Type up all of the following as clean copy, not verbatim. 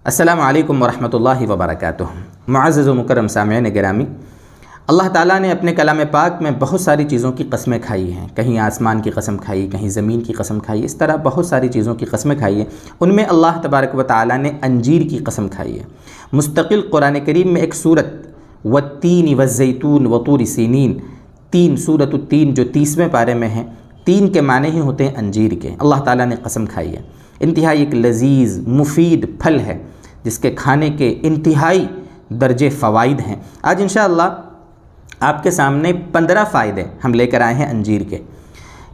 السلام علیکم ورحمۃ اللہ وبرکاتہ۔ معزز و مکرم سامعین گرامی، اللہ تعالیٰ نے اپنے کلام پاک میں بہت ساری چیزوں کی قسمیں کھائی ہیں۔ کہیں آسمان کی قسم کھائی، کہیں زمین کی قسم کھائی، اس طرح بہت ساری چیزوں کی قسمیں کھائی ہیں۔ ان میں اللہ تبارک و تعالیٰ نے انجیر کی قسم کھائی ہے۔ مستقل قرآن کریم میں ایک سورت والتین والزیتون وطور سینین، سورۃ التین جو 30ویں پارے میں ہیں، تین کے معنی ہی ہوتے ہیں انجیر کے۔ اللہ تعالیٰ نے قسم کھائی ہے۔ انتہائی ایک لذیذ مفید پھل ہے جس کے کھانے کے انتہائی درجے فوائد ہیں۔ آج انشاءاللہ آپ کے سامنے 15 فائدے ہم لے کر آئے ہیں انجیر کے۔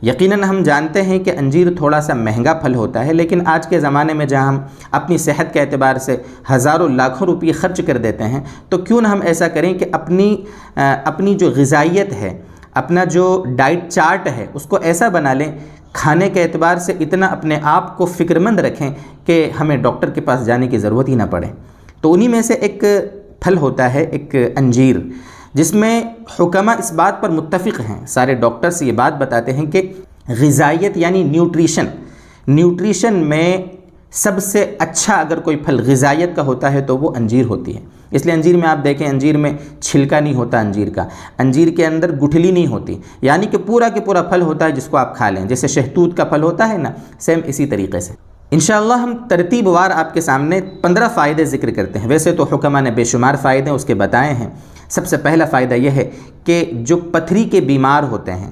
یقیناً ہم جانتے ہیں کہ انجیر تھوڑا سا مہنگا پھل ہوتا ہے، لیکن آج کے زمانے میں جہاں ہم اپنی صحت کے اعتبار سے ہزاروں لاکھوں روپے خرچ کر دیتے ہیں، تو کیوں نہ ہم ایسا کریں کہ اپنی جو غذائیت ہے، اپنا جو ڈائٹ چارٹ ہے، اس کو ایسا بنا لیں، کھانے کے اعتبار سے اتنا اپنے آپ کو فکر مند رکھیں کہ ہمیں ڈاکٹر کے پاس جانے کی ضرورت ہی نہ پڑے۔ تو انہی میں سے ایک پھل ہوتا ہے ایک انجیر، جس میں حکماء اس بات پر متفق ہیں، سارے ڈاکٹرز یہ بات بتاتے ہیں کہ غذائیت یعنی نیوٹریشن میں سب سے اچھا اگر کوئی پھل غذائیت کا ہوتا ہے تو وہ انجیر ہوتی ہے۔ اس لیے انجیر میں آپ دیکھیں، انجیر میں چھلکا نہیں ہوتا، انجیر کے اندر گٹھلی نہیں ہوتی، یعنی کہ پورا کے پورا پھل ہوتا ہے جس کو آپ کھا لیں، جیسے شہتوت کا پھل ہوتا ہے نا، سیم اسی طریقے سے۔ انشاءاللہ ہم ترتیب وار آپ کے سامنے 15 فائدے ذکر کرتے ہیں۔ ویسے تو حکماء نے بے شمار فائدے اس کے بتائے ہیں۔ سب سے پہلا فائدہ یہ ہے کہ جو پتھری کے بیمار ہوتے ہیں،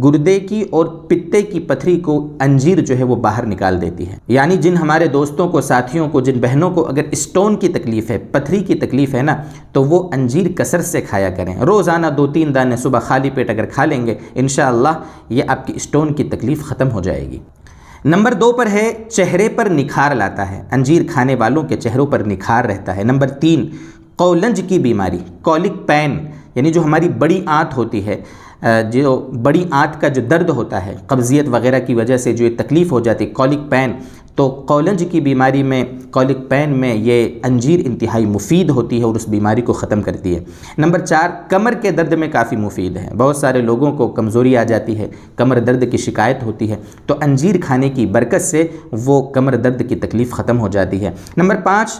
گردے کی اور پتے کی پتھری کو انجیر جو ہے وہ باہر نکال دیتی ہے۔ یعنی جن ہمارے دوستوں کو، ساتھیوں کو، جن بہنوں کو اگر اسٹون کی تکلیف ہے، پتھری کی تکلیف ہے نا، تو وہ انجیر کثرت سے کھایا کریں۔ روزانہ 2-3 دانے صبح خالی پیٹ اگر کھا لیں گے، انشاءاللہ یہ آپ کی اسٹون کی تکلیف ختم ہو جائے گی۔ نمبر 2 پر ہے چہرے پر نکھار لاتا ہے، انجیر کھانے والوں کے چہروں پر نکھار رہتا ہے۔ نمبر 3 قولنج کی بیماری، کولک پین، یعنی جو ہماری بڑی آنت ہوتی ہے، جو بڑی آنت کا جو درد ہوتا ہے، قبضیت وغیرہ کی وجہ سے جو تکلیف ہو جاتی ہے، کولک پین، تو قولنج کی بیماری میں، کولک پین میں یہ انجیر انتہائی مفید ہوتی ہے اور اس بیماری کو ختم کرتی ہے۔ نمبر 4 کمر کے درد میں کافی مفید ہے۔ بہت سارے لوگوں کو کمزوری آ جاتی ہے، کمر درد کی شکایت ہوتی ہے، تو انجیر کھانے کی برکت سے وہ کمر درد کی تکلیف ختم ہو جاتی ہے۔ نمبر 5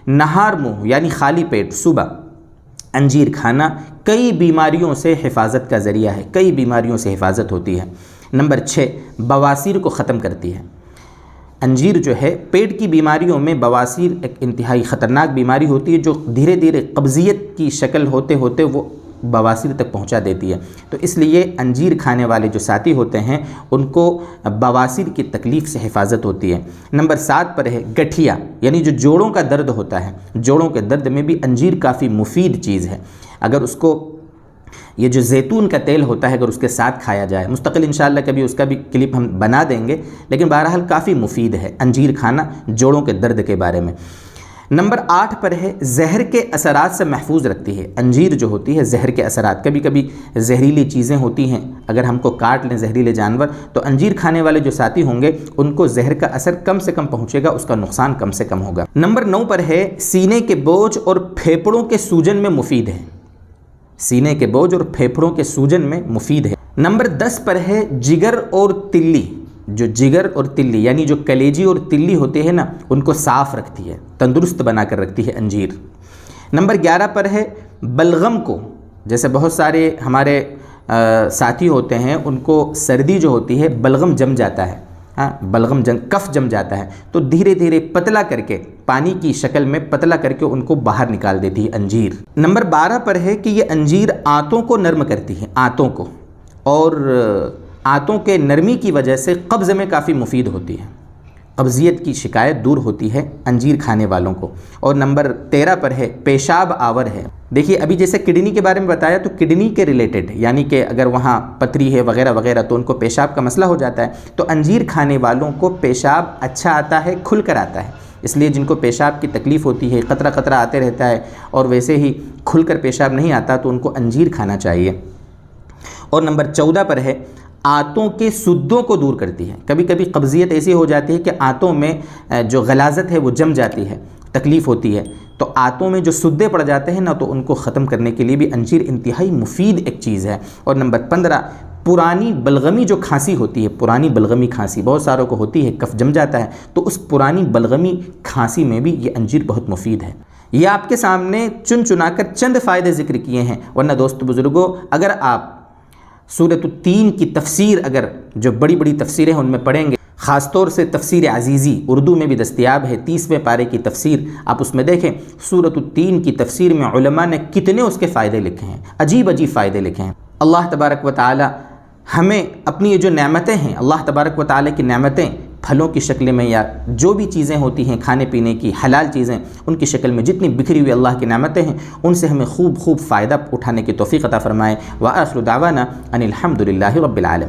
نہار منہ یعنی خالی پیٹ صبح انجیر کھانا کئی بیماریوں سے حفاظت کا ذریعہ ہے، کئی بیماریوں سے حفاظت ہوتی ہے۔ نمبر 6 بواسیر کو ختم کرتی ہے۔ انجیر جو ہے پیٹ کی بیماریوں میں، بواسیر ایک انتہائی خطرناک بیماری ہوتی ہے جو دھیرے دھیرے قبضیت کی شکل ہوتے ہوتے وہ بواسیر تک پہنچا دیتی ہے۔ تو اس لیے انجیر کھانے والے جو ساتھی ہوتے ہیں ان کو بواسیر کی تکلیف سے حفاظت ہوتی ہے۔ نمبر 7 پر ہے گٹھیا، یعنی جو جوڑوں کا درد ہوتا ہے، جوڑوں کے درد میں بھی انجیر کافی مفید چیز ہے۔ اگر اس کو، یہ جو زیتون کا تیل ہوتا ہے، اگر اس کے ساتھ کھایا جائے، مستقل انشاءاللہ کبھی اس کا بھی کلپ ہم بنا دیں گے، لیکن بہرحال کافی مفید ہے انجیر کھانا جوڑوں کے درد کے بارے میں۔ نمبر 8 پر ہے زہر کے اثرات سے محفوظ رکھتی ہے۔ انجیر جو ہوتی ہے زہر کے اثرات، کبھی کبھی زہریلی چیزیں ہوتی ہیں، اگر ہم کو کاٹ لیں زہریلے جانور، تو انجیر کھانے والے جو ساتھی ہوں گے ان کو زہر کا اثر کم سے کم پہنچے گا، اس کا نقصان کم سے کم ہوگا۔ نمبر 9 پر ہے سینے کے بوجھ اور پھیپھڑوں کے سوجن میں مفید ہے، سینے کے بوجھ اور پھیپھڑوں کے سوجن میں مفید ہے۔ نمبر 10 پر ہے جگر اور تلی، جو جگر اور تلی یعنی جو کلیجی اور تلی ہوتے ہیں نا، ان کو صاف رکھتی ہے، تندرست بنا کر رکھتی ہے انجیر۔ نمبر 11 پر ہے بلغم کو، جیسے بہت سارے ہمارے ساتھی ہوتے ہیں ان کو سردی جو ہوتی ہے بلغم جم جاتا ہے، کف جم جاتا ہے، تو دھیرے دھیرے پتلا کر کے، پانی کی شکل میں پتلا کر کے ان کو باہر نکال دیتی ہے انجیر۔ نمبر 12 پر ہے کہ یہ انجیر آنتوں کو نرم کرتی ہے، آنتوں کو، اور آنتوں کے نرمی کی وجہ سے قبض میں کافی مفید ہوتی ہے، قبضیت کی شکایت دور ہوتی ہے انجیر کھانے والوں کو۔ اور نمبر 13 پر ہے پیشاب آور ہے۔ دیکھیے ابھی جیسے کڈنی کے بارے میں بتایا، تو کڈنی کے ریلیٹڈ، یعنی کہ اگر وہاں پتھری ہے وغیرہ وغیرہ تو ان کو پیشاب کا مسئلہ ہو جاتا ہے، تو انجیر کھانے والوں کو پیشاب اچھا آتا ہے، کھل کر آتا ہے۔ اس لیے جن کو پیشاب کی تکلیف ہوتی ہے، قطرہ قطرہ آتے رہتا ہے اور ویسے ہی کھل کر پیشاب نہیں آتا، تو ان کو انجیر کھانا چاہیے۔ اور نمبر 14 پر ہے آنتوں کے سدوں کو دور کرتی ہے۔ کبھی کبھی قبضیت ایسی ہو جاتی ہے کہ آنتوں میں جو غلاظت ہے وہ جم جاتی ہے، تکلیف ہوتی ہے، تو آنتوں میں جو سدے پڑ جاتے ہیں نا، تو ان کو ختم کرنے کے لیے بھی انجیر انتہائی مفید ایک چیز ہے۔ اور نمبر 15 پرانی بلغمی جو کھانسی ہوتی ہے، پرانی بلغمی کھانسی بہت ساروں کو ہوتی ہے، کف جم جاتا ہے، تو اس پرانی بلغمی کھانسی میں بھی یہ انجیر بہت مفید ہے۔ یہ آپ کے سامنے چن چنا کر چند فائدے ذکر کیے ہیں، ورنہ دوست بزرگوں اگر آپ سورۃ التین کی تفسیر، اگر جو بڑی بڑی تفسیریں ہیں ان میں پڑھیں گے، خاص طور سے تفسیر عزیزی اردو میں بھی دستیاب ہے، 30ویں پارے کی تفسیر، آپ اس میں دیکھیں سورۃ التین کی تفسیر میں علماء نے کتنے اس کے فائدے لکھے ہیں، عجیب عجیب فائدے لکھے ہیں۔ اللہ تبارک و تعالی ہمیں اپنی یہ جو نعمتیں ہیں، اللہ تبارک و تعالی کی نعمتیں پھلوں کی شکل میں یا جو بھی چیزیں ہوتی ہیں کھانے پینے کی حلال چیزیں، ان کی شکل میں جتنی بکھری ہوئی اللہ کی نعمتیں ہیں ان سے ہمیں خوب فائدہ اٹھانے کی توفیق عطا فرمائے۔ وآخر دعوانا ان الحمد للہ رب العالمین۔